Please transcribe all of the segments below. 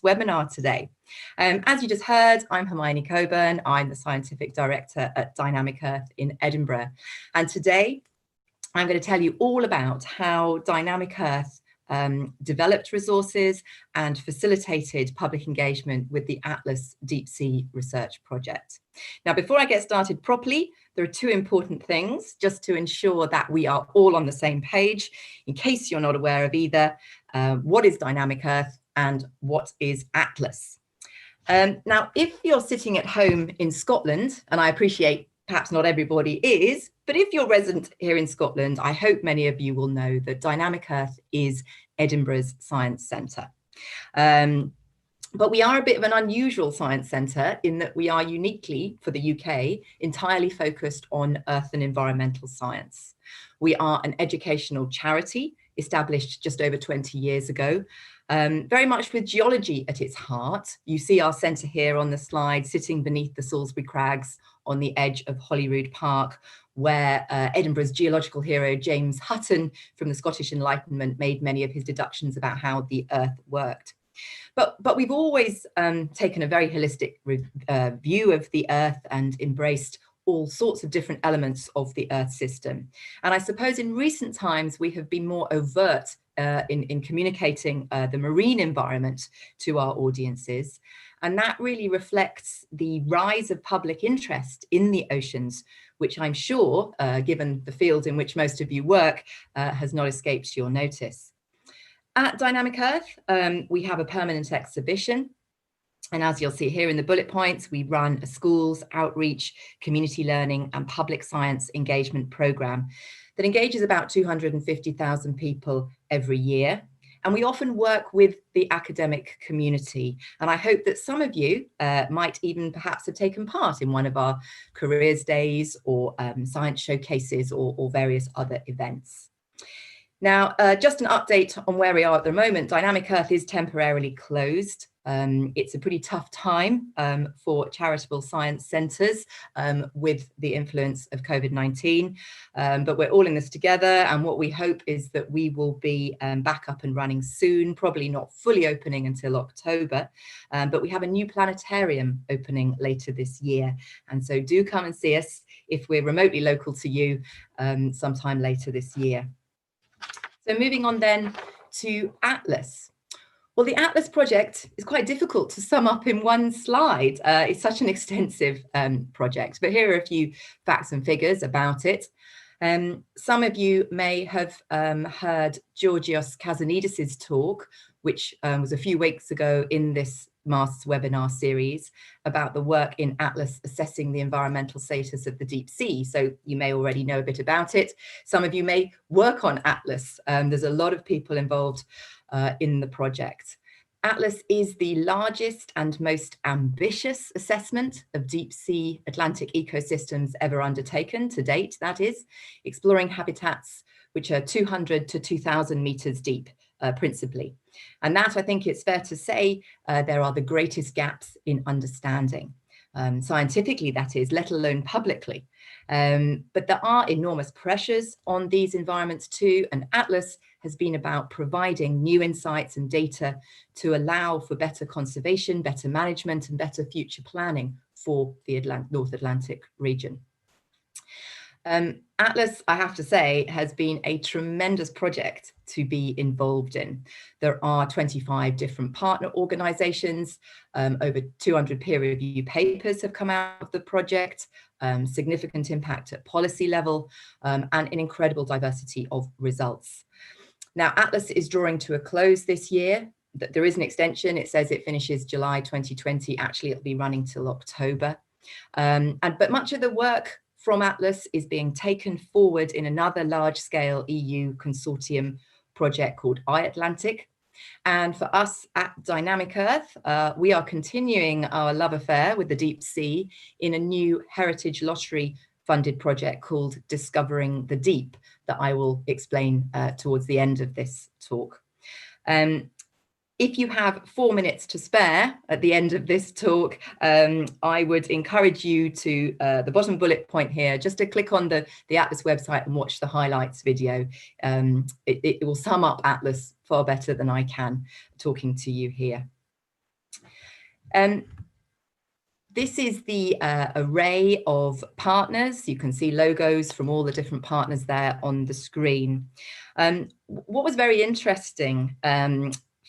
webinar today. As you just heard, I'm Hermione Cockburn. I'm the Scientific Director at Dynamic Earth in Edinburgh. And today, I'm going to tell you all about how Dynamic Earth developed resources and facilitated public engagement with the Atlas Deep Sea Research Project. Now, before I get started properly, there are two important things just to ensure that we are all on the same page, in case you're not aware of either. What is Dynamic Earth and what is Atlas? Now, if you're sitting at home in Scotland, and I appreciate perhaps not everybody is, but if you're resident here in Scotland, I hope many of you will know that Dynamic Earth is Edinburgh's science centre. But we are a bit of an unusual science centre in that we are uniquely, for the UK, entirely focused on earth and environmental science. We are an educational charity established just over 20 years ago, very much with geology at its heart. You see our centre here on the slide, sitting beneath the Salisbury Crags on the edge of Holyrood Park, where Edinburgh's geological hero James Hutton from the Scottish Enlightenment made many of his deductions about how the Earth worked. But we've always taken a very holistic view of the Earth and embraced all sorts of different elements of the Earth system. And I suppose in recent times, we have been more overt in communicating the marine environment to our audiences. And that really reflects the rise of public interest in the oceans, which I'm sure, given the field in which most of you work, has not escaped your notice. At Dynamic Earth, we have a permanent exhibition. And as you'll see here in the bullet points, we run a schools, outreach, community learning and public science engagement program that engages about 250,000 people every year. And we often work with the academic community. And I hope that some of you might even perhaps have taken part in one of our careers days or science showcases or various other events. Now, just an update on where we are at the moment. Dynamic Earth is temporarily closed. It's a pretty tough time for charitable science centres with the influence of COVID-19, but we're all in this together, and what we hope is that we will be back up and running soon, probably not fully opening until October, but we have a new planetarium opening later this year, and so do come and see us if we're remotely local to you sometime later this year. So moving on then to Atlas. Well, the Atlas project is quite difficult to sum up in one slide. It's such an extensive project, but here are a few facts and figures about it. Some of you may have heard Georgios Kazanidis' talk, which was a few weeks ago in this MASTS webinar series about the work in Atlas assessing the environmental status of the deep sea. So you may already know a bit about it. Some of you may work on Atlas. There's a lot of people involved in the project. Atlas is the largest and most ambitious assessment of deep sea Atlantic ecosystems ever undertaken to date, that is, exploring habitats which are 200 to 2,000 meters deep, principally. And that, I think it's fair to say, there are the greatest gaps in understanding. Scientifically, that is, let alone publicly. But there are enormous pressures on these environments too, and Atlas has been about providing new insights and data to allow for better conservation, better management, and better future planning for the North Atlantic region. Atlas, I have to say, has been a tremendous project to be involved in. There are 25 different partner organizations, over 200 peer-reviewed papers have come out of the project, significant impact at policy level, and an incredible diversity of results. Now, Atlas is drawing to a close this year. There is an extension. It says it finishes July 2020. Actually, it'll be running till October. But much of the work from Atlas is being taken forward in another large-scale EU consortium project called iAtlantic. And for us at Dynamic Earth, we are continuing our love affair with the deep sea in a new Heritage Lottery funded project called Discovering the Deep that I will explain towards the end of this talk. If you have 4 minutes to spare at the end of this talk, I would encourage you to, the bottom bullet point here, just to click on the Atlas website and watch the highlights video. It will sum up Atlas far better than I can talking to you here. This is the array of partners. You can see logos from all the different partners there on the screen. What was very interesting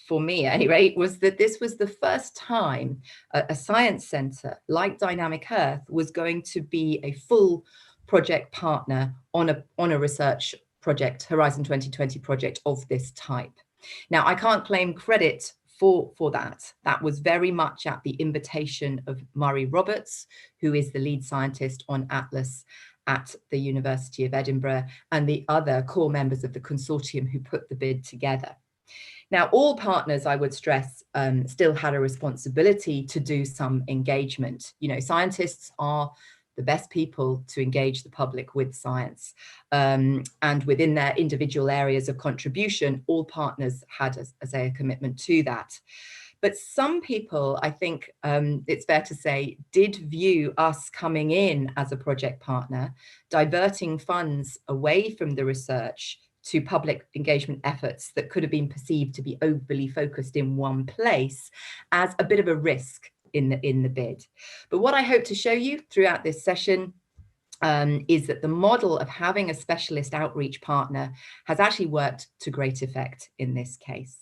for me at any rate was that this was the first time a science centre like Dynamic Earth was going to be a full project partner on a research project, Horizon 2020 project of this type. Now, I can't claim credit for that. That was very much at the invitation of Murray Roberts, who is the lead scientist on Atlas at the University of Edinburgh, and the other core members of the consortium who put the bid together. Now, all partners, I would stress, still had a responsibility to do some engagement. You know, scientists are the best people to engage the public with science. And within their individual areas of contribution, all partners had, as I say, a commitment to that. But some people, I think it's fair to say, did view us coming in as a project partner, diverting funds away from the research to public engagement efforts that could have been perceived to be overly focused in one place, as a bit of a risk in the bid. But what I hope to show you throughout this session is that the model of having a specialist outreach partner has actually worked to great effect in this case.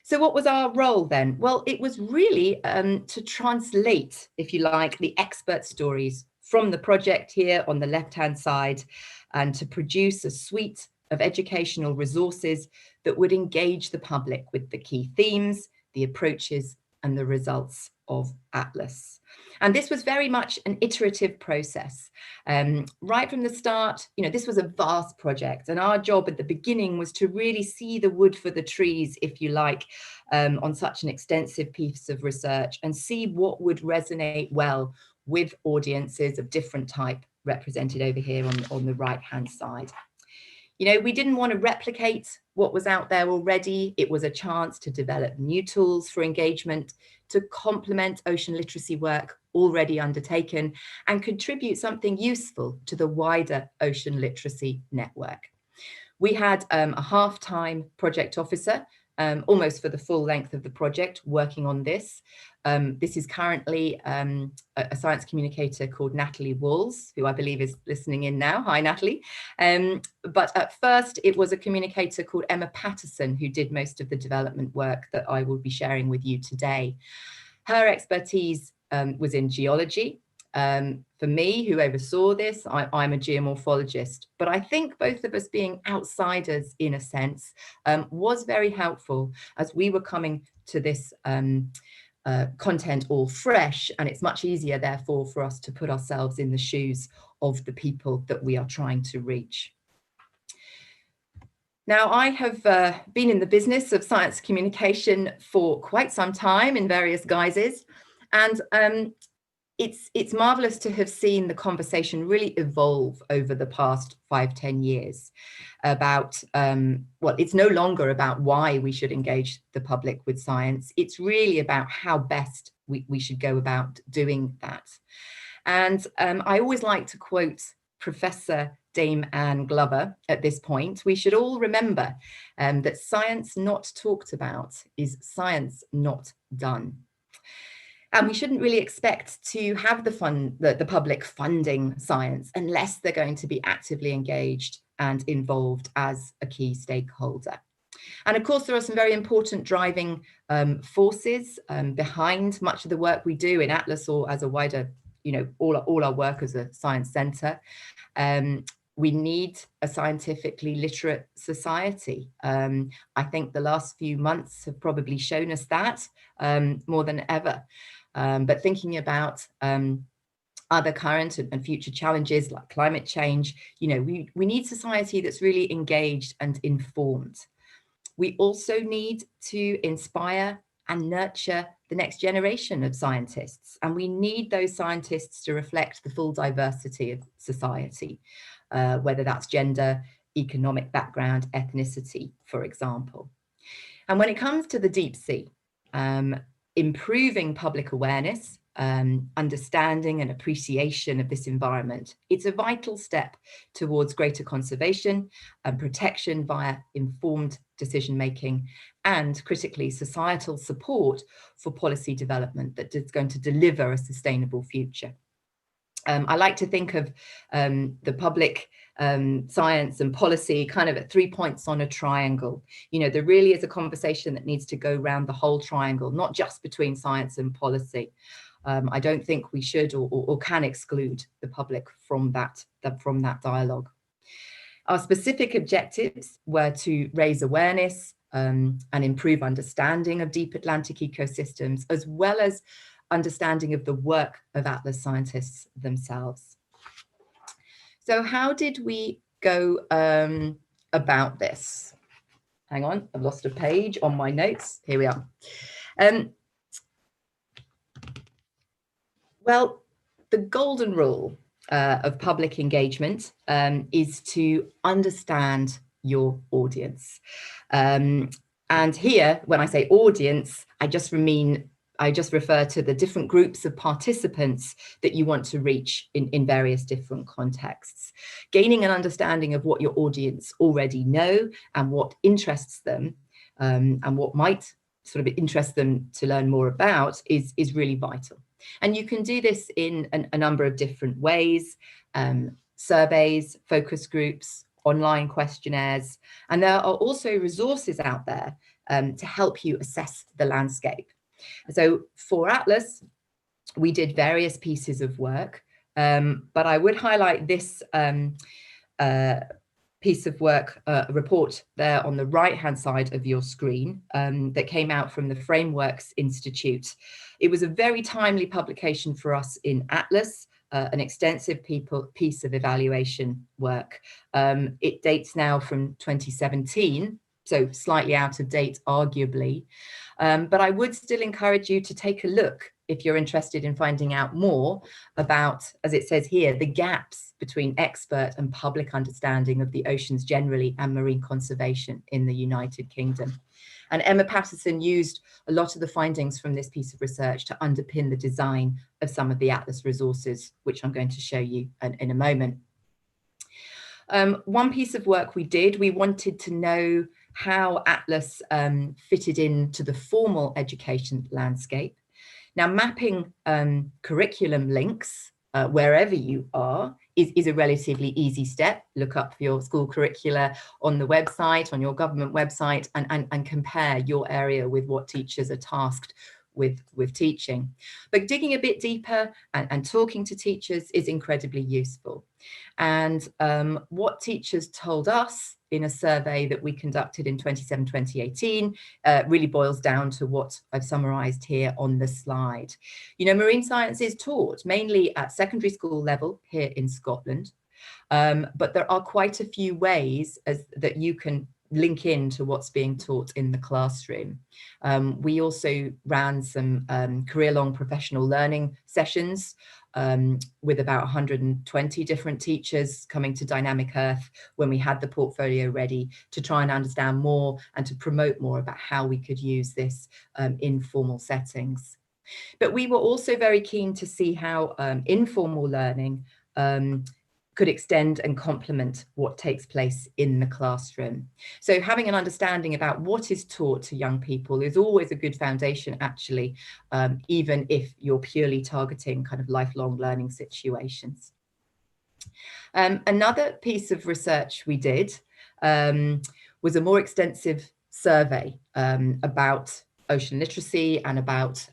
So what was our role then? Well, it was really to translate, if you like, the expert stories from the project here on the left-hand side, and to produce a suite of educational resources that would engage the public with the key themes, the approaches, and the results of Atlas. And this was very much an iterative process. Right from the start, you know, this was a vast project, and our job at the beginning was to really see the wood for the trees, if you like, on such an extensive piece of research, and see what would resonate well with audiences of different type, represented over here on the right-hand side. You know, we didn't want to replicate what was out there already. It was a chance to develop new tools for engagement, to complement ocean literacy work already undertaken, and contribute something useful to the wider ocean literacy network. We had a half-time project officer, almost for the full length of the project, working on this. This is currently a science communicator called Natalie Walls, who I believe is listening in now. Hi, Natalie. But at first, it was a communicator called Emma Patterson who did most of the development work that I will be sharing with you today. Her expertise was in geology. For me, who oversaw this, I'm a geomorphologist, but I think both of us being outsiders in a sense was very helpful as we were coming to this content all fresh, and it's much easier therefore for us to put ourselves in the shoes of the people that we are trying to reach. Now, I have been in the business of science communication for quite some time in various guises, and it's marvelous to have seen the conversation really evolve over the past 5-10 years about, well, it's no longer about why we should engage the public with science. It's really about how best we should go about doing that. And I always like to quote Professor Dame Anne Glover at this point. We should all remember that science not talked about is science not done. And we shouldn't really expect to have the public funding science unless they're going to be actively engaged and involved as a key stakeholder. And of course, there are some very important driving forces behind much of the work we do in Atlas, or as a wider, you know, all our work as a science centre. We need a scientifically literate society. I think the last few months have probably shown us that more than ever. But thinking about other current and future challenges like climate change, you know, we need society that's really engaged and informed. We also need to inspire and nurture the next generation of scientists, and we need those scientists to reflect the full diversity of society, whether that's gender, economic background, ethnicity, for example. And when it comes to the deep sea, improving public awareness, understanding and appreciation of this environment, it's a vital step towards greater conservation and protection via informed decision-making and critically societal support for policy development that is going to deliver a sustainable future. I like to think of the public science and policy kind of at 3 points on a triangle. You know, there really is a conversation that needs to go around the whole triangle, not just between science and policy. I don't think we should or can exclude the public from that dialogue. Our specific objectives were to raise awareness and improve understanding of deep Atlantic ecosystems, as well as understanding of the work of Atlas scientists themselves. So how did we go about this? Hang on, I've lost a page on my notes. Here we are. Well, the golden rule of public engagement is to understand your audience. And here, when I say audience, I just refer to the different groups of participants that you want to reach in various different contexts. Gaining an understanding of what your audience already know and what interests them and what might sort of interest them to learn more about is really vital. And you can do this in a number of different ways, surveys, focus groups, online questionnaires, and there are also resources out there to help you assess the landscape. So for Atlas, we did various pieces of work, but I would highlight this piece of work, report there on the right-hand side of your screen that came out from the Frameworks Institute. It was a very timely publication for us in Atlas, an extensive piece of evaluation work. It dates now from 2017, so slightly out of date, arguably. But I would still encourage you to take a look if you're interested in finding out more about, as it says here, the gaps between expert and public understanding of the oceans generally and marine conservation in the United Kingdom. And Emma Patterson used a lot of the findings from this piece of research to underpin the design of some of the Atlas resources, which I'm going to show you in a moment. One piece of work we did, we wanted to know how Atlas fitted into the formal education landscape. Now, mapping curriculum links wherever you are is a relatively easy step. Look up your school curricula on the website, on your government website, and compare your area with what teachers are tasked with teaching. But digging a bit deeper and talking to teachers is incredibly useful. And what teachers told us in a survey that we conducted in 2018 really boils down to what I've summarized here on the slide. You know, marine science is taught mainly at secondary school level here in Scotland, but there are quite a few ways that you can link into what's being taught in the classroom. We also ran some career-long professional learning sessions with about 120 different teachers coming to Dynamic Earth when we had the portfolio ready to try and understand more and to promote more about how we could use this in formal settings. But we were also very keen to see how informal learning could extend and complement what takes place in the classroom. So having an understanding about what is taught to young people is always a good foundation, actually, even if you're purely targeting kind of lifelong learning situations. Another piece of research we did was a more extensive survey about ocean literacy and about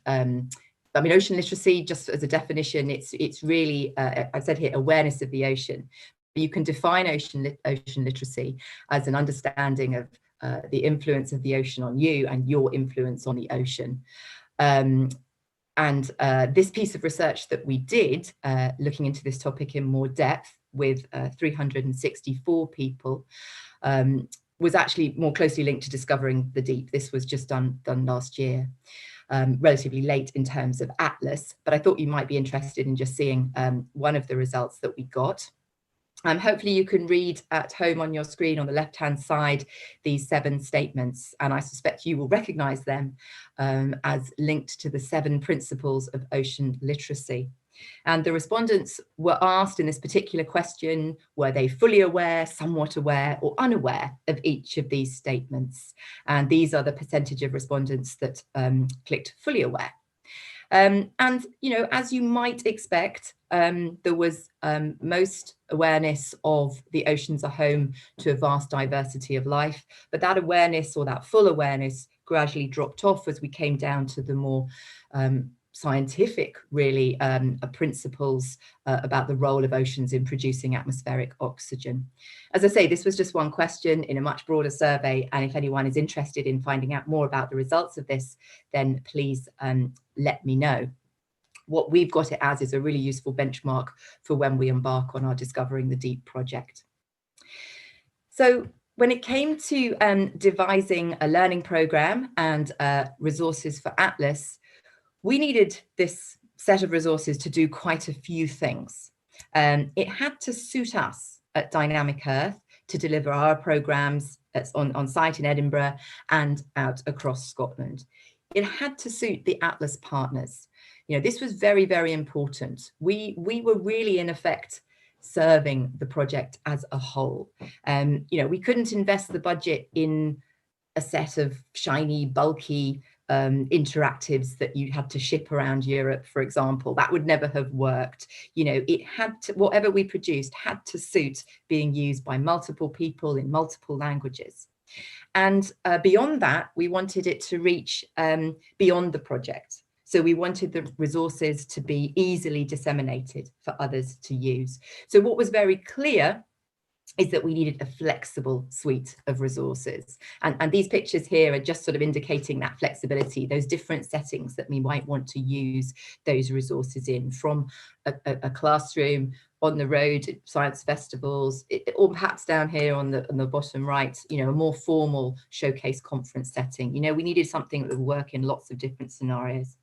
I mean, ocean literacy, just as a definition, it's really, I've said here, awareness of the ocean. You can define ocean literacy as an understanding of the influence of the ocean on you and your influence on the ocean. And this piece of research that we did, looking into this topic in more depth with 364 people, was actually more closely linked to discovering the deep. This was just done last year. Relatively late in terms of Atlas, but I thought you might be interested in just seeing one of the results that we got. Hopefully you can read at home on your screen on the left-hand side these 7 statements, and I suspect you will recognize them as linked to the 7 principles of ocean literacy. And the respondents were asked in this particular question, were they fully aware, somewhat aware, or unaware of each of these statements? And these are the percentage of respondents that clicked fully aware. And, you know, as you might expect, there was most awareness of the oceans are home to a vast diversity of life, but that awareness, or that full awareness, gradually dropped off as we came down to the more scientific, really, principles about the role of oceans in producing atmospheric oxygen. As I say, this was just one question in a much broader survey, and if anyone is interested in finding out more about the results of this, then please let me know. What we've got it as is a really useful benchmark for when we embark on our Discovering the Deep project. So when it came to devising a learning program and resources for Atlas, we needed this set of resources to do quite a few things. It had to suit us at Dynamic Earth to deliver our programs on site in Edinburgh and out across Scotland. It had to suit the Atlas partners. You know, this was very, very important. We were really, in effect, serving the project as a whole. You know, we couldn't invest the budget in a set of shiny, bulky interactives that you had to ship around Europe, for example. That would never have worked. You know, it had to, whatever we produced had to suit being used by multiple people in multiple languages. And beyond that, we wanted it to reach beyond the project. So we wanted the resources to be easily disseminated for others to use. So what was very clear is that we needed a flexible suite of resources. And these pictures here are just sort of indicating that flexibility, those different settings that we might want to use those resources in, from a classroom, on the road, science festivals, or perhaps down here on the bottom right, you know, a more formal showcase conference setting. You know, we needed something that would work in lots of different scenarios.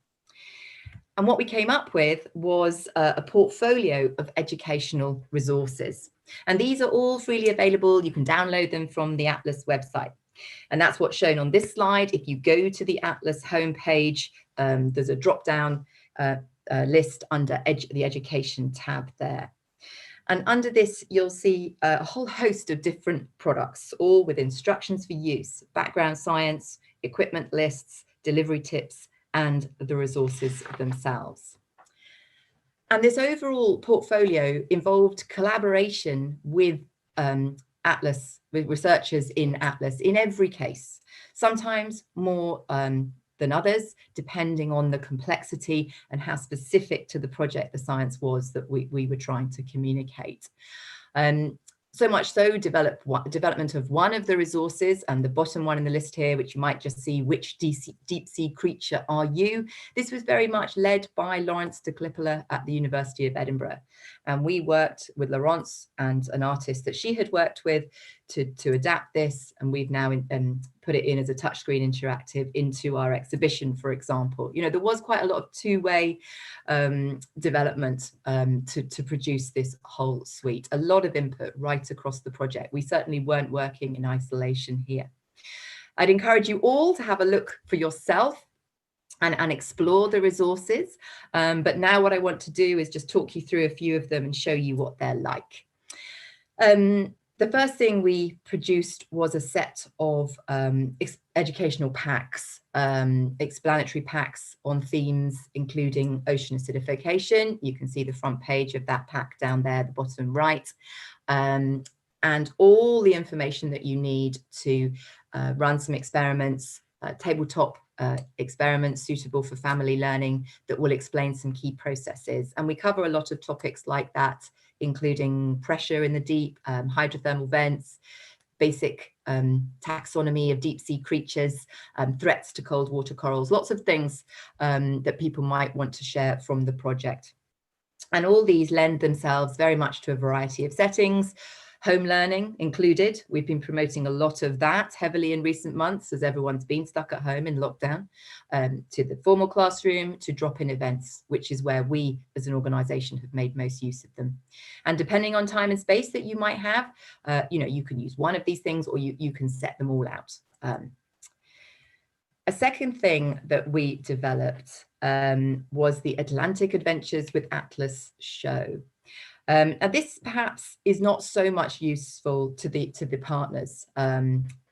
And what we came up with was a portfolio of educational resources. And these are all freely available. You can download them from the Atlas website. And that's what's shown on this slide. If you go to the Atlas homepage, there's a drop-down list under the Education tab there. And under this, you'll see a whole host of different products, all with instructions for use, background science, equipment lists, delivery tips, and the resources themselves. And this overall portfolio involved collaboration with Atlas, with researchers in Atlas in every case, sometimes more than others, depending on the complexity and how specific to the project the science was that we were trying to communicate. So much so, development of one of the resources, and the bottom one in the list here, which you might just see, which deep sea creature are you? This was very much led by Laurence de Clipperle at the University of Edinburgh. And we worked with Laurence and an artist that she had worked with to adapt this. And we've now put it in as a touchscreen interactive into our exhibition, for example. You know, there was quite a lot of two-way development to produce this whole suite. A lot of input right across the project. We certainly weren't working in isolation here. I'd encourage you all to have a look for yourself and explore the resources. But now what I want to do is just talk you through a few of them and show you what they're like. The first thing we produced was a set of educational packs, explanatory packs on themes including ocean acidification. You can see the front page of that pack down there, the bottom right, and all the information that you need to run some experiments, tabletop experiments suitable for family learning that will explain some key processes. And we cover a lot of topics like that, including pressure in the deep, hydrothermal vents, basic taxonomy of deep sea creatures, threats to cold water corals, lots of things that people might want to share from the project. And all these lend themselves very much to a variety of settings. Home learning included. We've been promoting a lot of that heavily in recent months as everyone's been stuck at home in lockdown, to the formal classroom, to drop-in events, which is where we as an organisation have made most use of them. And depending on time and space that you might have, you know, you can use one of these things or you can set them all out. A second thing that we developed was the Atlantic Adventures with Atlas show. And this perhaps is not so much useful to the partners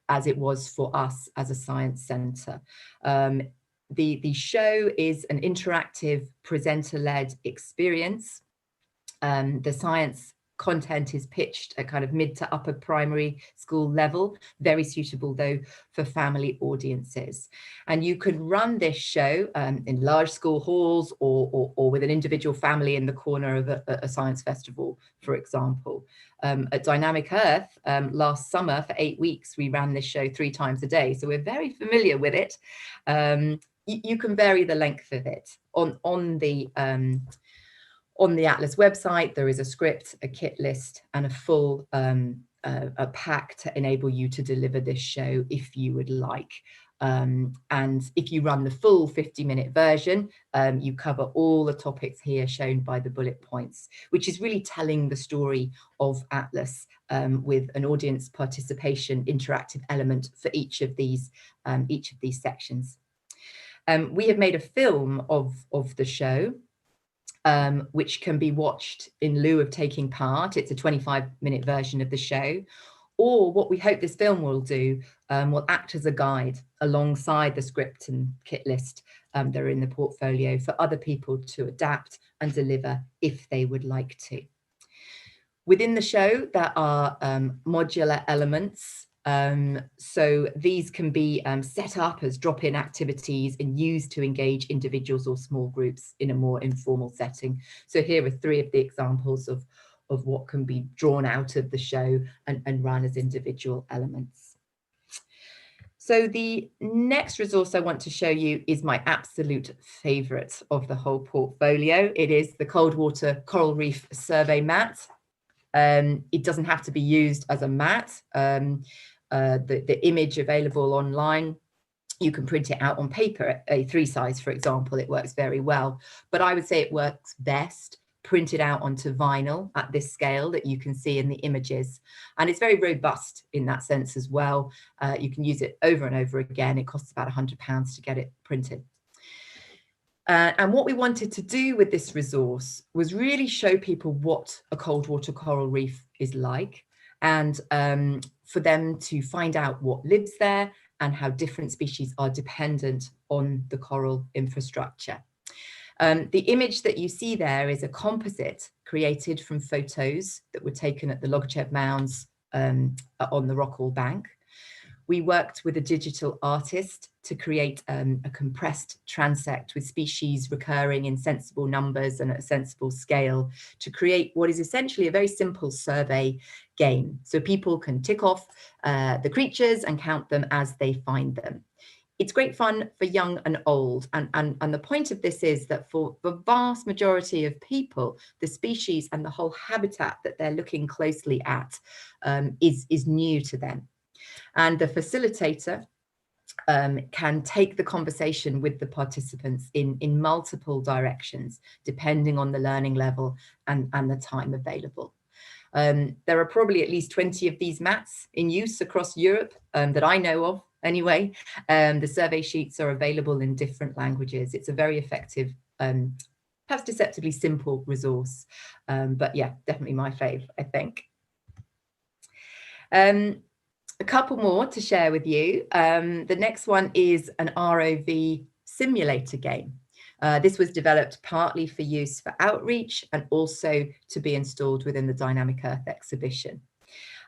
as it was for us as a science centre. The show is an interactive presenter-led experience. The science content is pitched at kind of mid to upper primary school level, very suitable though for family audiences. And you could run this show in large school halls or with an individual family in the corner of a science festival, for example. At Dynamic Earth last summer for 8 weeks, we ran this show 3 times a day. So we're very familiar with it. You can vary the length of it on the Atlas website. There is a script, a kit list, and a full a pack to enable you to deliver this show if you would like. And if you run the full 50-minute version, you cover all the topics here shown by the bullet points, which is really telling the story of Atlas with an audience participation interactive element for each of these sections. We have made a film of the show, which can be watched in lieu of taking part. It's a 25-minute version of the show. Or what we hope this film will do will act as a guide alongside the script and kit list that are in the portfolio for other people to adapt and deliver if they would like to. Within the show, there are modular elements. So these can be set up as drop-in activities and used to engage individuals or small groups in a more informal setting. So here are 3 of the examples of what can be drawn out of the show and run as individual elements. So the next resource I want to show you is my absolute favorite of the whole portfolio. It is the Cold Water Coral Reef Survey Mat. It doesn't have to be used as a mat. The image available online, you can print it out on paper, A3 size, for example. It works very well, but I would say it works best printed out onto vinyl at this scale that you can see in the images. And it's very robust in that sense as well. You can use it over and over again. It costs about £100 to get it printed. And what we wanted to do with this resource was really show people what a cold water coral reef is like, and for them to find out what lives there and how different species are dependent on the coral infrastructure. The image that you see there is a composite created from photos that were taken at the Logochev Mounds on the Rockall Bank. We worked with a digital artist to create a compressed transect with species recurring in sensible numbers and at a sensible scale to create what is essentially a very simple survey game. So people can tick off the creatures and count them as they find them. It's great fun for young and old. And the point of this is that for the vast majority of people, the species and the whole habitat that they're looking closely at is new to them. And the facilitator can take the conversation with the participants in multiple directions, depending on the learning level and the time available. There are probably at least 20 of these mats in use across Europe that I know of anyway. The survey sheets are available in different languages. It's a very effective, perhaps deceptively simple resource. But yeah, definitely my fave, I think. A couple more to share with you. The next one is an ROV Simulator Game. This was developed partly for use for outreach and also to be installed within the Dynamic Earth exhibition.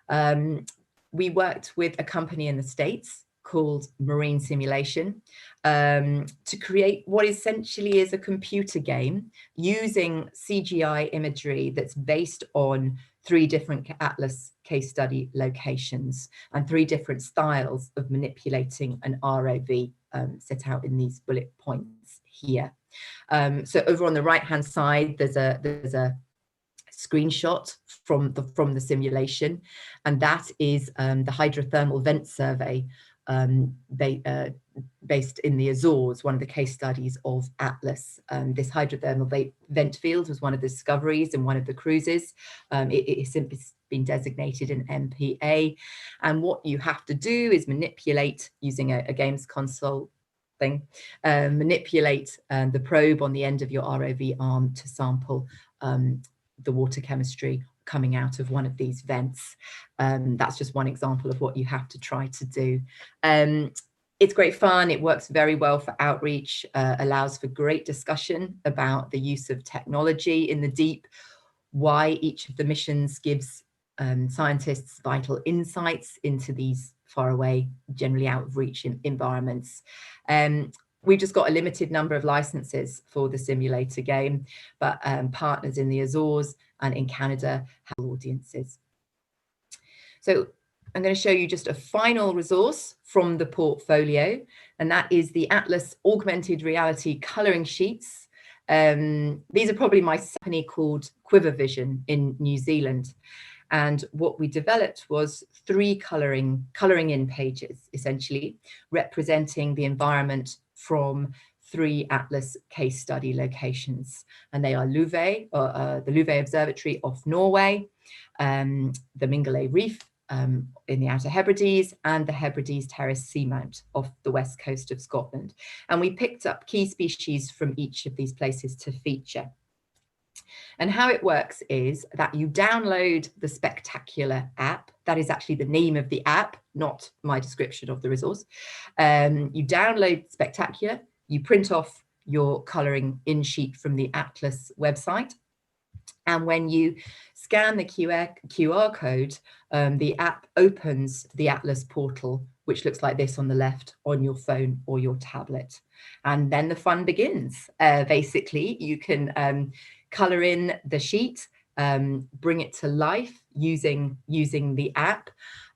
We worked with a company in the States called Marine Simulation to create what essentially is a computer game using CGI imagery that's based on 3 different Atlas case study locations and 3 different styles of manipulating an ROV set out in these bullet points here. So over on the right-hand side, there's a screenshot from the simulation, and that is the hydrothermal vent survey based in the Azores, one of the case studies of Atlas. This hydrothermal vent field was one of the discoveries in one of the cruises. It has simply been designated an MPA, and what you have to do is manipulate using a games console manipulate the probe on the end of your ROV arm to sample the water chemistry coming out of one of these vents. That's just one example of what you have to try to do. It's great fun. It works very well for outreach, allows for great discussion about the use of technology in the deep, why each of the missions gives scientists vital insights into these far away, generally out of reach environments. We've just got a limited number of licenses for the simulator game, but partners in the Azores and in Canada have audiences. So I'm going to show you just a final resource from the portfolio, and that is the Atlas Augmented Reality Colouring Sheets. These are probably my company called Quiver Vision in New Zealand. And what we developed was 3 colouring in pages, essentially, representing the environment from 3 Atlas case study locations. And they are Louvain, the Louvain Observatory off Norway, the Mingulay Reef in the Outer Hebrides, and the Hebrides Terrace Seamount off the west coast of Scotland. And we picked up key species from each of these places to feature. And how it works is that you download the Spectacular app. That is actually the name of the app, not my description of the resource. You download Spectacular, you print off your colouring in sheet from the Atlas website. And when you scan the QR code, the app opens the Atlas portal, which looks like this on the left on your phone or your tablet. And then the fun begins. Basically, you can colour in the sheet, bring it to life using the app.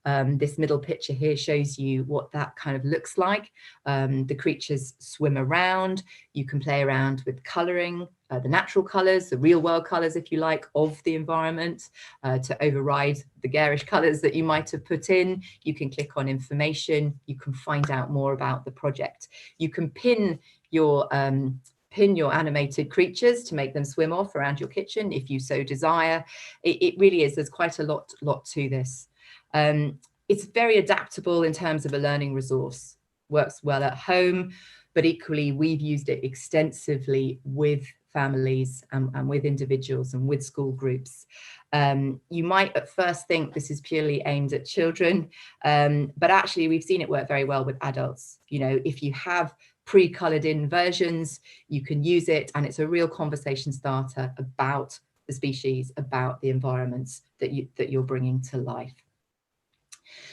This middle picture here shows you what that kind of looks like. The creatures swim around. You can play around with colouring, the natural colours, the real world colours, if you like, of the environment to override the garish colours that you might have put in. You can click on information. You can find out more about the project. You can pin your animated creatures to make them swim off around your kitchen if you so desire. It really is, there's quite a lot to this. It's very adaptable in terms of a learning resource, works well at home, but equally we've used it extensively with families and with individuals and with school groups. You might at first think this is purely aimed at children, but actually we've seen it work very well with adults. You know, if you have pre-coloured in versions, you can use it, and it's a real conversation starter about the species, about the environments that you're bringing to life.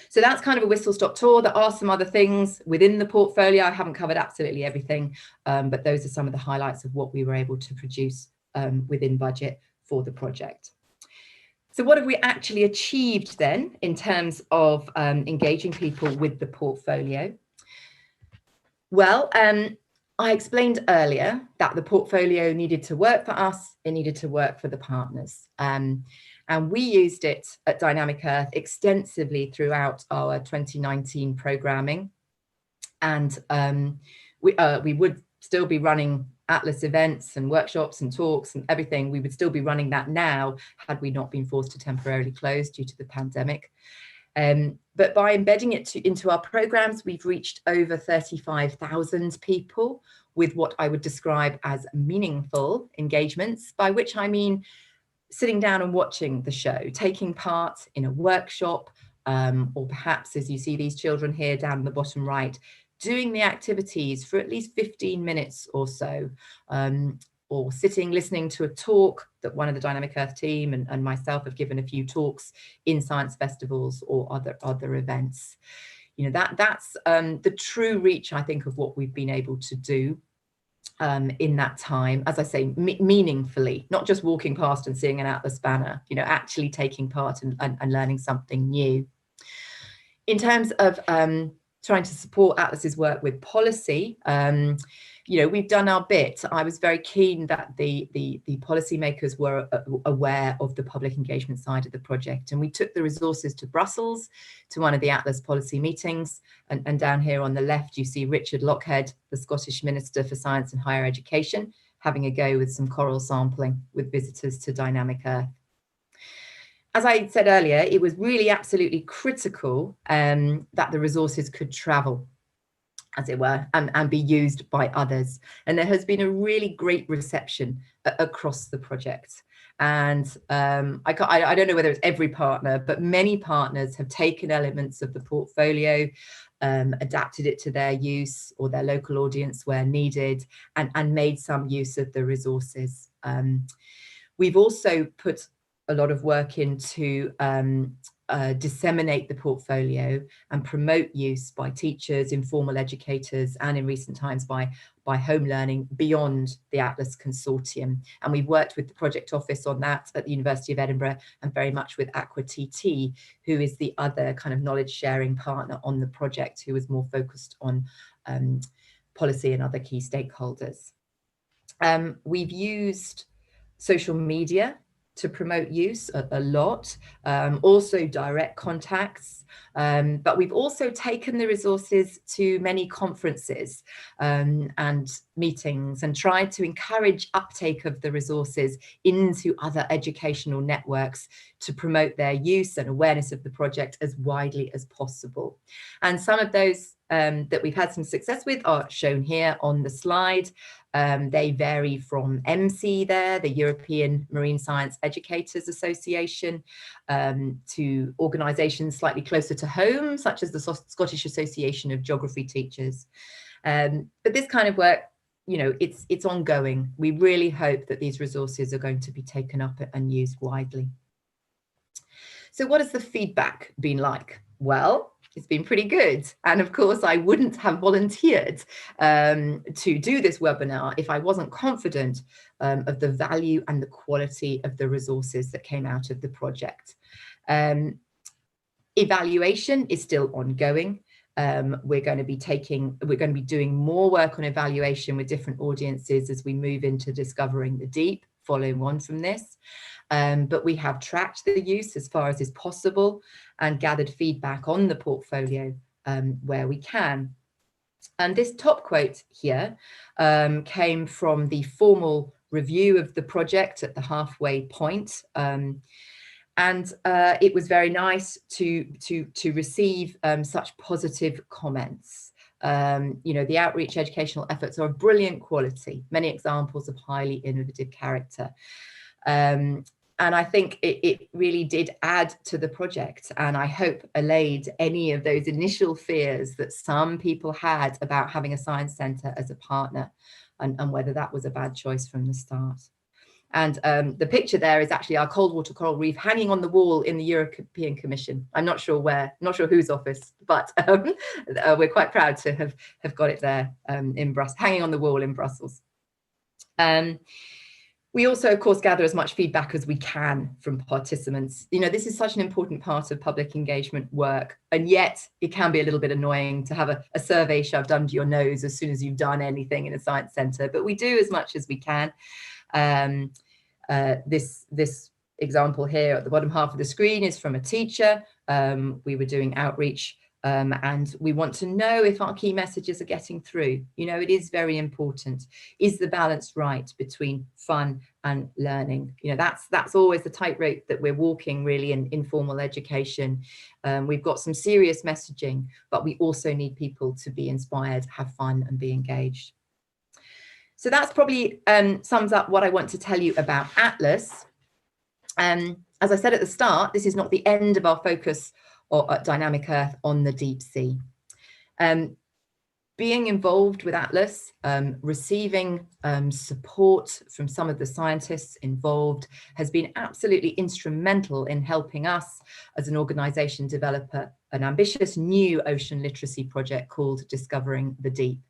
So that's kind of a whistle-stop tour. There are some other things within the portfolio. I haven't covered absolutely everything, but those are some of the highlights of what we were able to produce within budget for the project. So what have we actually achieved then in terms of engaging people with the portfolio? Well, I explained earlier that the portfolio needed to work for us, it needed to work for the partners. And we used it at Dynamic Earth extensively throughout our 2019 programming. And we would still be running Atlas events and workshops and talks and everything. We would still be running that now had we not been forced to temporarily close due to the pandemic. But by embedding it into our programs, we've reached over 35,000 people with what I would describe as meaningful engagements, by which I mean sitting down and watching the show, taking part in a workshop, or perhaps, as you see these children here down in the bottom right, doing the activities for at least 15 minutes or so, or sitting, listening to a talk that one of the Dynamic Earth team and myself have given a few talks in science festivals or other events. You know, that's the true reach, I think, of what we've been able to do in that time, as I say, meaningfully, not just walking past and seeing an Atlas banner, you know, actually taking part and learning something new. In terms of trying to support Atlas's work with policy, you know, we've done our bit. I was very keen that the policymakers were aware of the public engagement side of the project, and we took the resources to Brussels to one of the Atlas policy meetings. And down here on the left, you see Richard Lockhead, the Scottish Minister for Science and Higher Education, having a go with some coral sampling with visitors to Dynamic Earth. As I said earlier, it was really absolutely critical that the resources could travel. as it were, and be used by others. And there has been a really great reception across the project. And I don't know whether it's every partner, but many partners have taken elements of the portfolio, adapted it to their use or their local audience where needed, and made some use of the resources. We've also put a lot of work into disseminate the portfolio and promote use by teachers, informal educators, and in recent times by home learning beyond the Atlas Consortium. And we've worked with the project office on that at the University of Edinburgh, and very much with Aqua TT, who is the other kind of knowledge sharing partner on the project, who is more focused on policy and other key stakeholders. We've used social media to promote use a lot, also direct contacts, but we've also taken the resources to many conferences and meetings, and tried to encourage uptake of the resources into other educational networks to promote their use and awareness of the project as widely as possible. And some of those that we've had some success with are shown here on the slide. They vary from MC there, the European Marine Science Educators Association, to organisations slightly closer to home, such as the Scottish Association of Geography Teachers. But this kind of work, you know, it's ongoing. We really hope that these resources are going to be taken up and used widely. So what has the feedback been like? Well, it's been pretty good. And of course, I wouldn't have volunteered to do this webinar if I wasn't confident of the value and the quality of the resources that came out of the project. Evaluation is still ongoing. We're going to be doing more work on evaluation with different audiences as we move into discovering the deep, following on from this. But we have tracked the use as far as is possible and gathered feedback on the portfolio where we can. And this top quote here came from the formal review of the project at the halfway point. And it was very nice to receive such positive comments. You know, the outreach educational efforts are of brilliant quality, many examples of highly innovative character. And I think it really did add to the project, and I hope allayed any of those initial fears that some people had about having a science centre as a partner, and whether that was a bad choice from the start. And the picture there is actually our cold water coral reef hanging on the wall in the European Commission. I'm not sure where, not sure whose office, but we're quite proud to have got it there in Brussels, hanging on the wall in Brussels. We also, of course, gather as much feedback as we can from participants. You know, this is such an important part of public engagement work, and yet it can be a little bit annoying to have a survey shoved under your nose as soon as you've done anything in a science centre, but we do as much as we can. This example here at the bottom half of the screen is from a teacher. We were doing outreach and we want to know if our key messages are getting through. You know, it is very important. Is the balance right between fun and learning? You know, that's always the tightrope that we're walking really in informal education. We've got some serious messaging, but we also need people to be inspired, have fun and be engaged. So that's probably sums up what I want to tell you about Atlas. As I said at the start, this is not the end of our focus at Dynamic Earth on the deep sea. Being involved with Atlas, receiving support from some of the scientists involved has been absolutely instrumental in helping us as an organisation develop an ambitious new ocean literacy project called Discovering the Deep.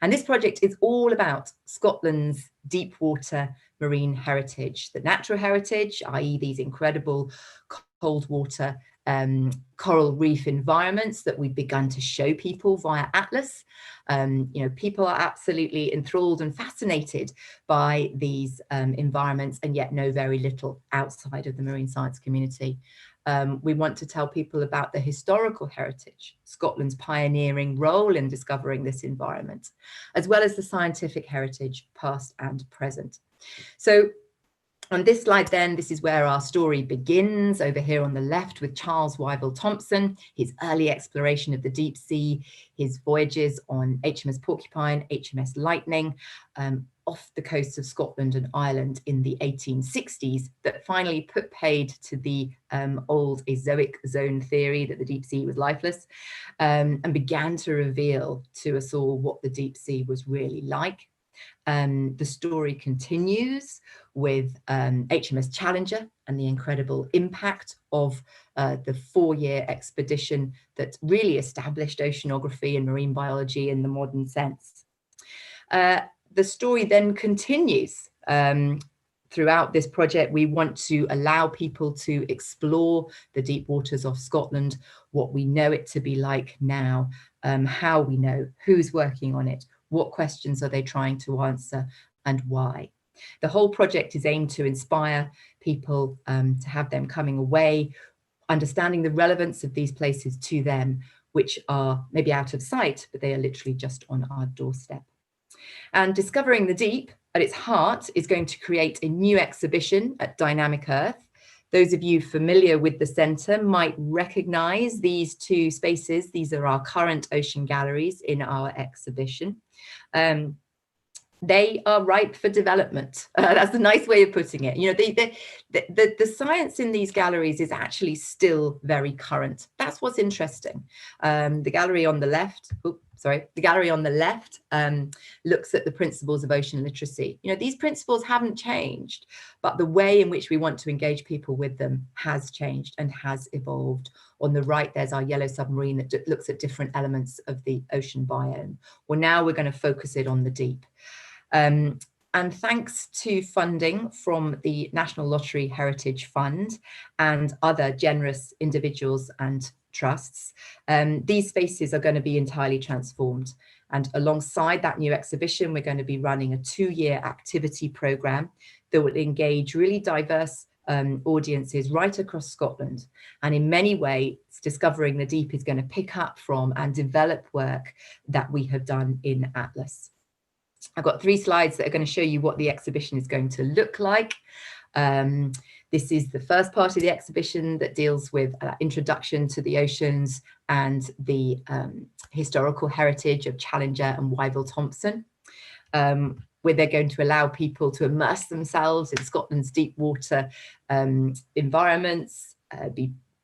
And this project is all about Scotland's deep water marine heritage, the natural heritage, i.e. these incredible cold water coral reef environments that we've begun to show people via Atlas. You know, people are absolutely enthralled and fascinated by these environments, and yet know very little outside of the marine science community. We want to tell people about the historical heritage, Scotland's pioneering role in discovering this environment, as well as the scientific heritage, past and present. So On this slide then, this is where our story begins, over here on the left with Charles Wyville Thompson, his early exploration of the deep sea, his voyages on HMS Porcupine, HMS Lightning, off the coasts of Scotland and Ireland in the 1860s, that finally put paid to the old azoic zone theory that the deep sea was lifeless, and began to reveal to us all what the deep sea was really like. The story continues with HMS Challenger and the incredible impact of the 4-year expedition that really established oceanography and marine biology in the modern sense. The story then continues. Throughout this project, we want to allow people to explore the deep waters of Scotland, what we know it to be like now, how we know, who's working on it, what questions are they trying to answer, and why. The whole project is aimed to inspire people to have them coming away, understanding the relevance of these places to them, which are maybe out of sight, but they are literally just on our doorstep. And Discovering the Deep, at its heart, is going to create a new exhibition at Dynamic Earth. Those of you familiar with the centre might recognise these two spaces. These are our current ocean galleries in our exhibition. They are ripe for development. That's a nice way of putting it. You know, the science in these galleries is actually still very current. That's what's interesting. The gallery on the left, looks at the principles of ocean literacy. You know, these principles haven't changed, but the way in which we want to engage people with them has changed and has evolved. On the right, there's our yellow submarine that looks at different elements of the ocean biome. Well, now we're going to focus it on the deep. And thanks to funding from the National Lottery Heritage Fund and other generous individuals and trusts, these spaces are going to be entirely transformed. And alongside that new exhibition, we're going to be running a 2-year activity programme that will engage really diverse audiences right across Scotland. And in many ways, Discovering the Deep is going to pick up from and develop work that we have done in Atlas. I've got 3 slides that are going to show you what the exhibition is going to look like. This is the first part of the exhibition that deals with introduction to the oceans and the historical heritage of Challenger and Wyville Thompson, where they're going to allow people to immerse themselves in Scotland's deep water environments,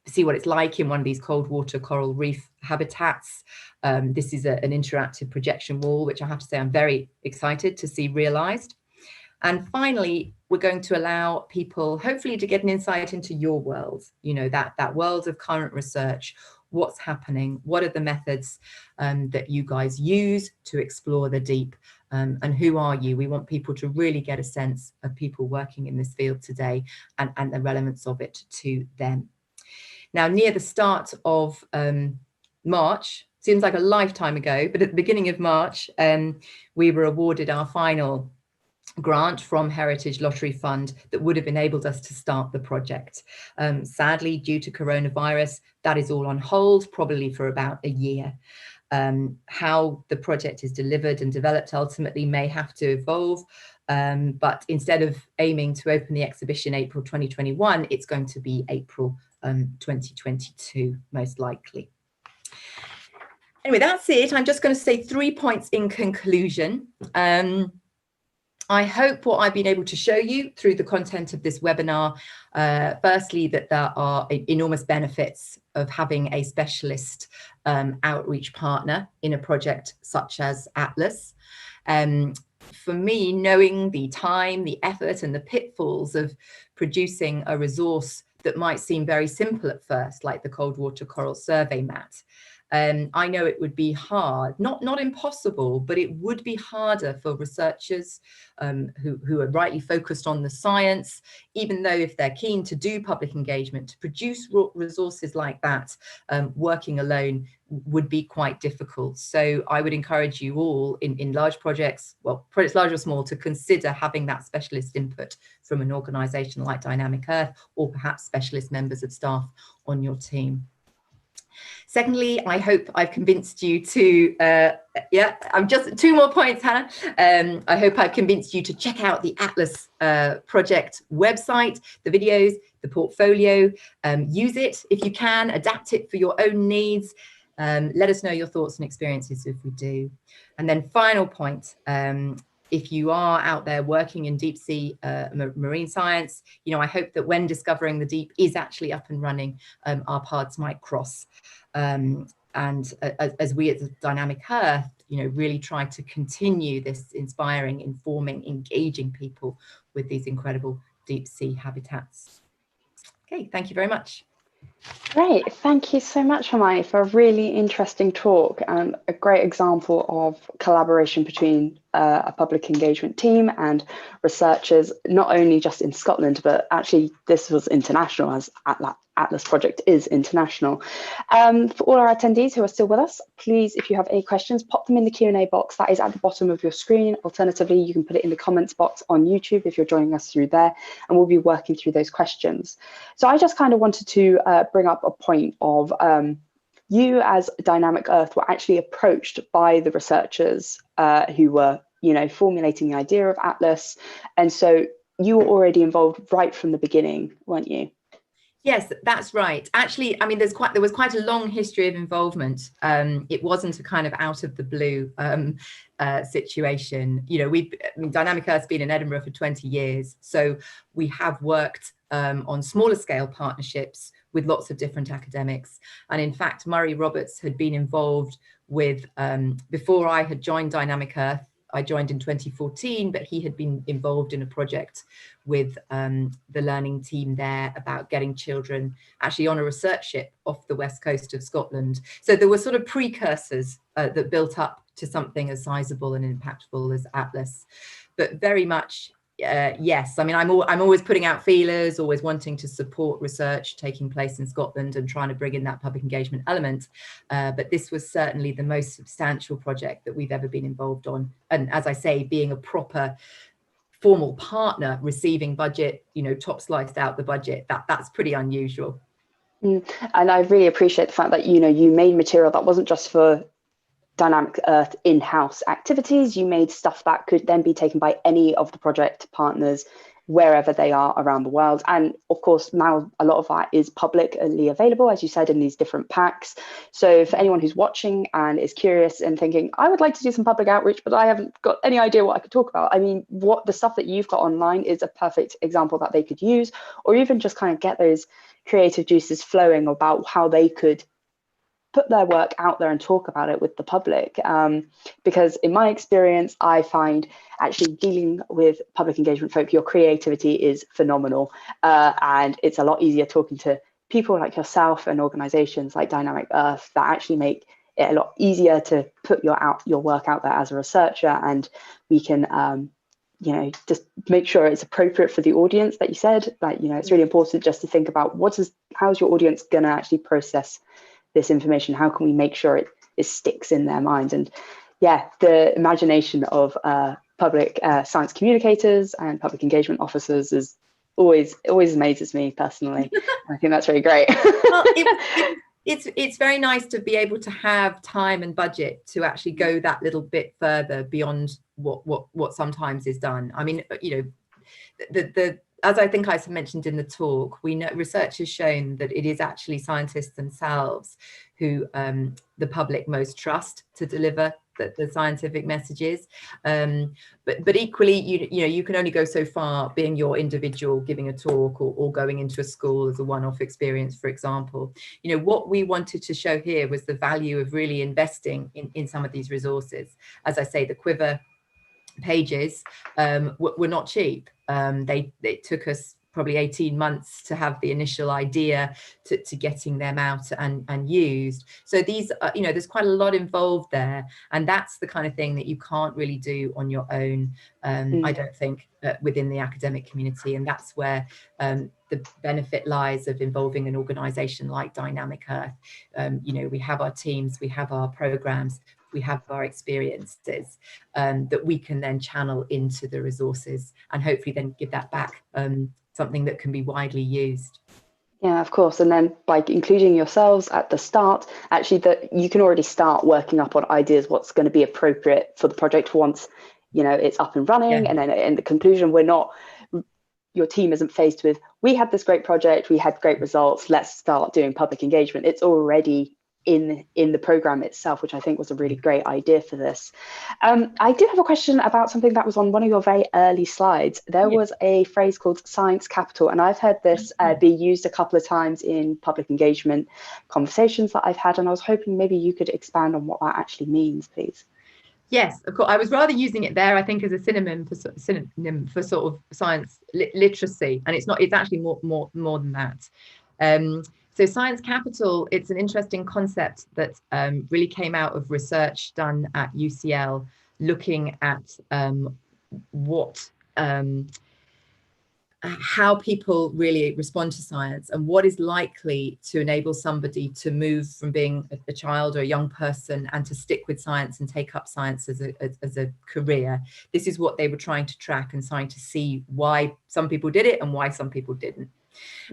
see what it's like in one of these cold water coral reef habitats. This is an interactive projection wall, which I have to say I'm very excited to see realised. And finally, we're going to allow people hopefully to get an insight into your world, you know, that world of current research, what's happening, what are the methods that you guys use to explore the deep, and who are you? We want people to really get a sense of people working in this field today and the relevance of it to them. Now, near the start of March, seems like a lifetime ago, but at the beginning of March, we were awarded our final grant from Heritage Lottery Fund that would have enabled us to start the project. Sadly, due to coronavirus, that is all on hold, probably for about a year. How the project is delivered and developed ultimately may have to evolve, but instead of aiming to open the exhibition April 2021, it's going to be April 2022, most likely. Anyway, that's it. I'm just going to say 3 points in conclusion. I hope what I've been able to show you through the content of this webinar, firstly, that there are enormous benefits of having a specialist outreach partner in a project such as Atlas. For me, knowing the time, the effort and the pitfalls of producing a resource that might seem very simple at first, like the Cold Water Coral Survey mat, I know it would be hard, not impossible, but it would be harder for researchers who are rightly focused on the science, even though if they're keen to do public engagement, to produce resources like that, working alone would be quite difficult. So I would encourage you all in large projects, well, projects large or small, to consider having that specialist input from an organisation like Dynamic Earth, or perhaps specialist members of staff on your team. Secondly, I hope I've convinced you to, I'm just 2 more points, Hannah. I hope I've convinced you to check out the Atlas project website, the videos, the portfolio, use it if you can, adapt it for your own needs. Let us know your thoughts and experiences if we do. And then final point, if you are out there working in deep sea marine science, I hope that when Discovering the Deep is actually up and running, our paths might cross. And as we at the Dynamic Earth, really try to continue this inspiring, informing, engaging people with these incredible deep sea habitats. Okay, thank you very much. Great, thank you so much, Hermione, for a really interesting talk and a great example of collaboration between a public engagement team and researchers, not only just in Scotland, but actually this was international, as Atlas project is international. For all our attendees who are still with us, please, if you have any questions, pop them in the Q&A box that is at the bottom of your screen. Alternatively, you can put it in the comments box on YouTube if you're joining us through there, and we'll be working through those questions. So I just kind of wanted to bring up a point of you as Dynamic Earth were actually approached by the researchers who were, formulating the idea of Atlas, and so you were already involved right from the beginning, weren't you? Yes, that's right. Actually, I mean, there was quite a long history of involvement. It wasn't a kind of out of the blue situation. Dynamic Earth's been in Edinburgh for 20 years, so we have worked on smaller scale partnerships with lots of different academics. And in fact, Murray Roberts had been involved with, before I had joined Dynamic Earth. I joined in 2014, but he had been involved in a project with the learning team there about getting children actually on a research ship off the west coast of Scotland. So there were sort of precursors that built up to something as sizable and impactful as Atlas. But very much, yes, I mean, I'm always putting out feelers, always wanting to support research taking place in Scotland and trying to bring in that public engagement element. But this was certainly the most substantial project that we've ever been involved on. And as I say, being a proper formal partner, receiving budget, top sliced out the budget, that's pretty unusual. And I really appreciate the fact that, you made material that wasn't just for Dynamic Earth in-house activities. You made stuff that could then be taken by any of the project partners wherever they are around the world. And of course, now a lot of that is publicly available, as you said, in these different packs. So for anyone who's watching and is curious and thinking, I would like to do some public outreach, but I haven't got any idea what I could talk about. I mean, the stuff that you've got online is a perfect example that they could use, or even just kind of get those creative juices flowing about how they could put their work out there and talk about it with the public. Because in my experience, I find actually dealing with public engagement folk, your creativity is phenomenal. And it's a lot easier talking to people like yourself and organizations like Dynamic Earth that actually make it a lot easier to put your work out there as a researcher. And we can, just make sure it's appropriate for the audience that you said. Like, it's really important just to think about how's your audience going to actually process this information. How can we make sure it sticks in their minds? And yeah, the imagination of public science communicators and public engagement officers is always amazes me personally. I think that's very great. Well, it's very nice to be able to have time and budget to actually go that little bit further beyond what sometimes is done. I mean, as I think I mentioned in the talk, we know research has shown that it is actually scientists themselves who the public most trust to deliver the scientific messages. But equally, you can only go so far being your individual giving a talk or going into a school as a one-off experience, for example. What we wanted to show here was the value of really investing in some of these resources. As I say, the Quiver pages were not cheap. They took us probably 18 months to have the initial idea to getting them out and used. So these are, there's quite a lot involved there, and that's the kind of thing that you can't really do on your own, I don't think, within the academic community. And that's where the benefit lies of involving an organization like Dynamic Earth. We have our teams, we have our programs, we have our experiences that we can then channel into the resources and hopefully then give that back, something that can be widely used. Yeah, of course. And then by including yourselves at the start, actually that you can already start working up on ideas what's going to be appropriate for the project once, it's up and running. Yeah. And then in the conclusion, your team isn't faced with, we had this great project, we had great results, let's start doing public engagement. It's already in the program itself, which I think was a really great idea for this. I did have a question about something that was on one of your very early slides. There was a phrase called science capital, and I've heard this be used a couple of times in public engagement conversations that I've had, and I was hoping maybe you could expand on what that actually means, please. Yes, of course. I was rather using it there, I think, as a synonym for sort of science literacy, and it's not. It's actually more than that. So science capital, it's an interesting concept that really came out of research done at UCL, looking at how people really respond to science and what is likely to enable somebody to move from being a child or a young person and to stick with science and take up science as a career. This is what they were trying to track and trying to see why some people did it and why some people didn't.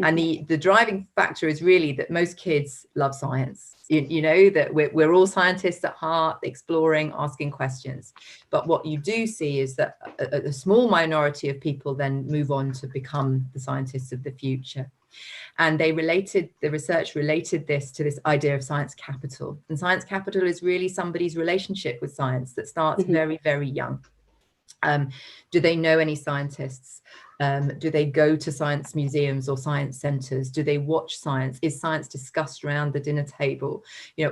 And the driving factor is really that most kids love science. That we're all scientists at heart, exploring, asking questions. But what you do see is that a small minority of people then move on to become the scientists of the future. And the research related this to this idea of science capital. And science capital is really somebody's relationship with science that starts very, very young. Do they know any scientists? Do they go to science museums or science centers? Do they watch science? Is science discussed around the dinner table?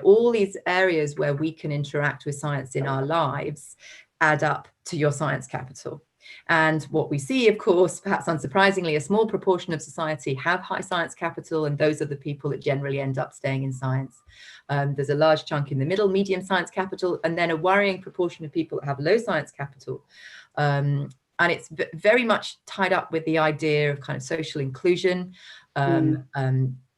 All these areas where we can interact with science in our lives add up to your science capital. And what we see, of course, perhaps unsurprisingly, a small proportion of society have high science capital, and those are the people that generally end up staying in science. There's a large chunk in the middle, medium science capital, and then a worrying proportion of people that have low science capital. And it's very much tied up with the idea of kind of social inclusion.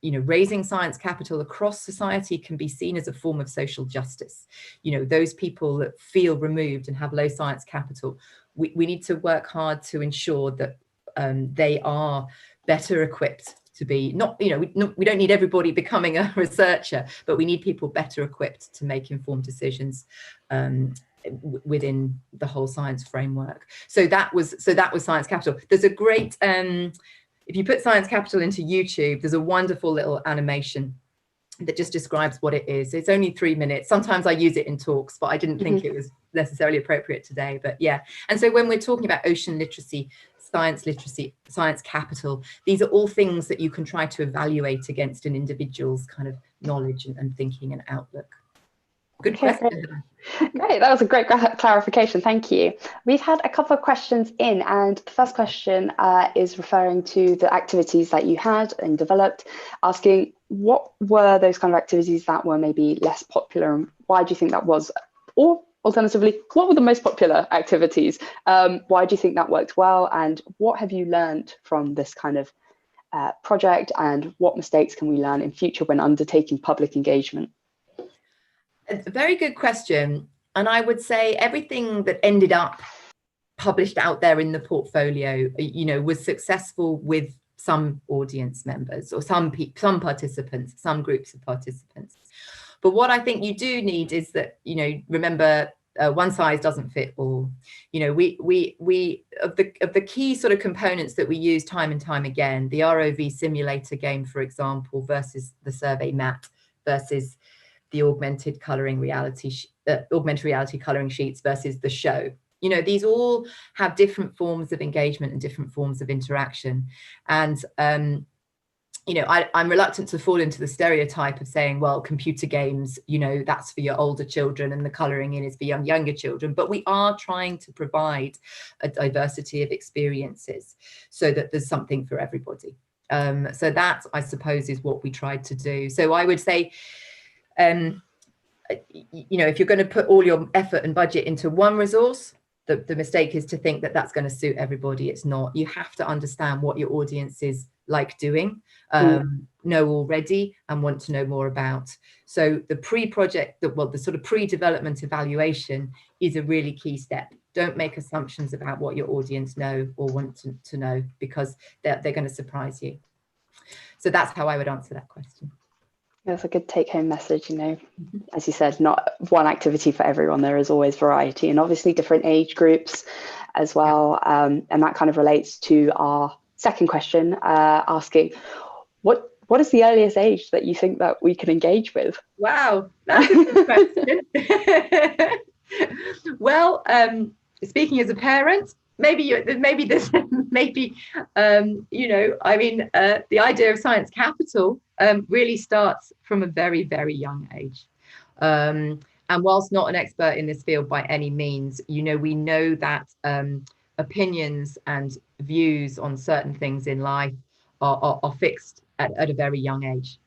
Raising science capital across society can be seen as a form of social justice. Those people that feel removed and have low science capital, we need to work hard to ensure that they are better equipped to be we don't need everybody becoming a researcher, but we need people better equipped to make informed decisions within the whole science framework. So that was science capital. There's a great if you put science capital into YouTube, there's a wonderful little animation that just describes what it is. It's only 3 minutes. Sometimes I use it in talks, but I didn't think it was necessarily appropriate today. But yeah, and so when we're talking about ocean literacy, science capital, these are all things that you can try to evaluate against an individual's kind of knowledge and thinking and outlook. Good question. Great, that was a great clarification. Thank you. We've had a couple of questions in, and the first question is referring to the activities that you had and developed, asking what were those kind of activities that were maybe less popular, and why do you think that was? Or alternatively, what were the most popular activities? Why do you think that worked well, and what have you learned from this kind of project, and what mistakes can we learn in future when undertaking public engagement? A very good question. And I would say everything that ended up published out there in the portfolio, was successful with some audience members or some participants, some groups of participants. But what I think you do need is that, remember, one size doesn't fit all. We of the key sort of components that we use time and time again, the ROV Simulator Game, for example, versus the survey map versus the augmented reality colouring sheets versus the show. These all have different forms of engagement and different forms of interaction. And, I'm reluctant to fall into the stereotype of saying, well, computer games, that's for your older children and the colouring in is for younger children. But we are trying to provide a diversity of experiences so that there's something for everybody. So that, I suppose, is what we tried to do. So I would say, if you're going to put all your effort and budget into one resource, the mistake is to think that that's going to suit everybody. It's not. You have to understand what your audience is like doing, know already, and want to know more about. So the pre-project, the sort of pre-development evaluation is a really key step. Don't make assumptions about what your audience know or want to know, because they're going to surprise you. So that's how I would answer that question. That's a good take-home message, as you said, not one activity for everyone. There is always variety, and obviously different age groups as well. And that kind of relates to our second question, asking, what is the earliest age that you think that we can engage with? Wow, that's a good question. Well, speaking as a parent, maybe I mean, the idea of science capital really starts from a very, very young age. And whilst not an expert in this field by any means, we know that opinions and views on certain things in life are fixed at a very young age.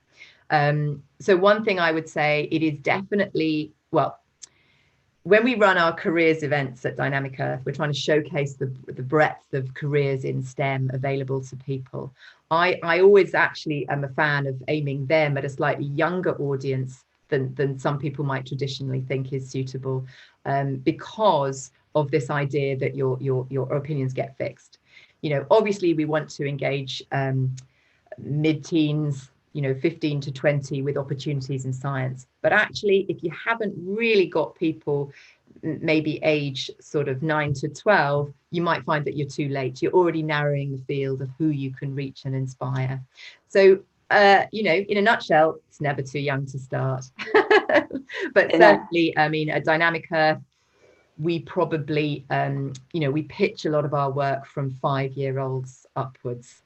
So one thing I would say, it is definitely, well, when we run our careers events at Dynamic Earth, we're trying to showcase the breadth of careers in STEM available to people. I always actually am a fan of aiming them at a slightly younger audience than some people might traditionally think is suitable, because of this idea that your opinions get fixed. Obviously we want to engage mid-teens, 15 to 20 with opportunities in science. But actually, if you haven't really got people maybe age sort of 9 to 12, you might find that you're too late. You're already narrowing the field of who you can reach and inspire. So, in a nutshell, it's never too young to start. But certainly, I mean, at Dynamic Earth, we probably, we pitch a lot of our work from 5-year-olds upwards,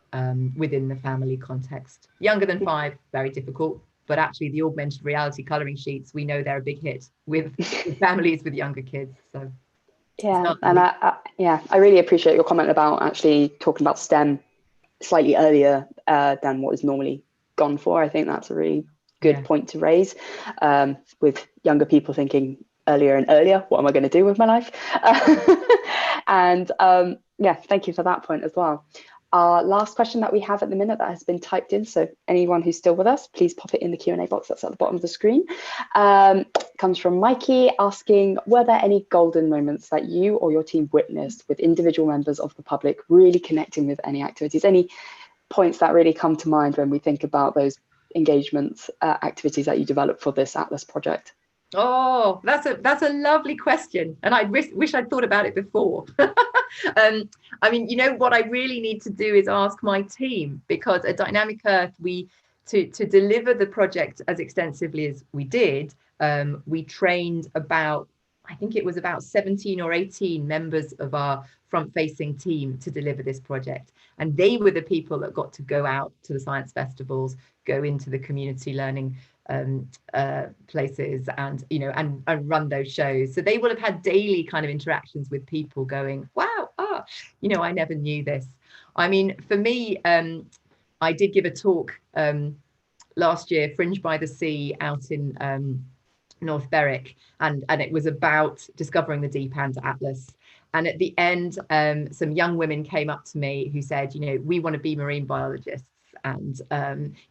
within the family context. Younger than 5, very difficult, but actually the augmented reality colouring sheets, we know they're a big hit with families with younger kids. So yeah, and I really appreciate your comment about actually talking about STEM slightly earlier than what is normally gone for. I think that's a really good point to raise, with younger people thinking earlier and earlier, what am I going to do with my life? And thank you for that point as well. Our last question that we have at the minute that has been typed in, so anyone who's still with us, please pop it in the Q&A box that's at the bottom of the screen. Comes from Mikey asking, were there any golden moments that you or your team witnessed with individual members of the public really connecting with any activities? Any points that really come to mind when we think about those engagements, activities that you developed for this Atlas project? Oh, that's a lovely question, and I wish I'd thought about it before. I mean, what I really need to do is ask my team, because at Dynamic Earth, to deliver the project as extensively as we did, we trained I think it was about 17 or 18 members of our front-facing team to deliver this project, and they were the people that got to go out to the science festivals, go into the community learning places, and and run those shows. So they will have had daily kind of interactions with people going, wow, I never knew this. I mean, for me, I did give a talk last year, Fringe by the Sea, out in North Berwick, and it was about discovering the deep and Atlas. And at the end, some young women came up to me who said, we want to be marine biologists. And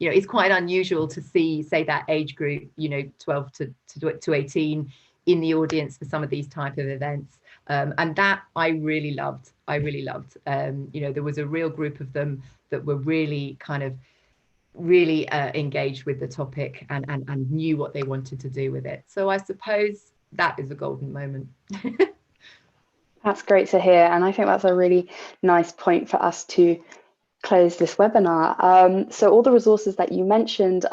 it's quite unusual to see, say, that age group, 12 to 18 in the audience for some of these type of events, and that I really loved. There was a real group of them that were really engaged with the topic and knew what they wanted to do with it. So I suppose that is a golden moment. That's great to hear, and I think that's a really nice point for us to close this webinar. So all the resources that you mentioned,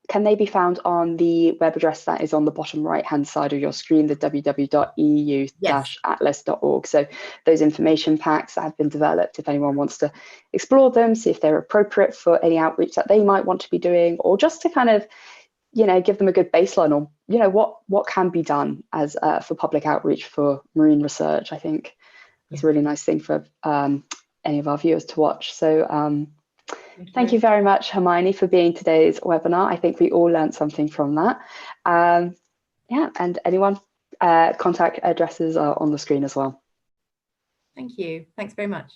can they be found on the web address that is on the bottom right hand side of your screen, the www.eu-atlas.org? So those information packs that have been developed, if anyone wants to explore them, see if they're appropriate for any outreach that they might want to be doing, or just to kind of give them a good baseline on what can be done as for public outreach for marine research. I think it's a really nice thing for any of our viewers to watch. So thank you very much, Hermione, for being today's webinar. I think we all learned something from that. And anyone, contact addresses are on the screen as well. Thank you. Thanks very much.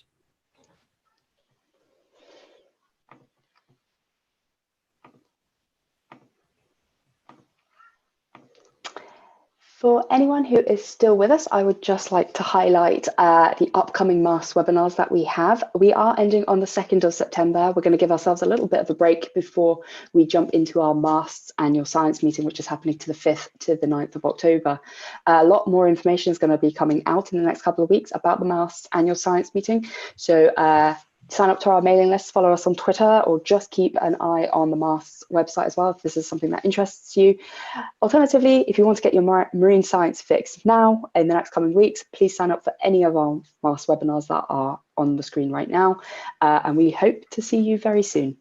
For anyone who is still with us, I would just like to highlight the upcoming MASTS webinars that we have. We are ending on the 2nd of September. We're going to give ourselves a little bit of a break before we jump into our MASTS annual science meeting, which is happening to the 5th to the 9th of October. A lot more information is going to be coming out in the next couple of weeks about the MASTS annual science meeting. So sign up to our mailing list, follow us on Twitter, or just keep an eye on the MASTS website as well if this is something that interests you. Alternatively, if you want to get your marine science fix now in the next coming weeks, please sign up for any of our MASTS webinars that are on the screen right now. And we hope to see you very soon.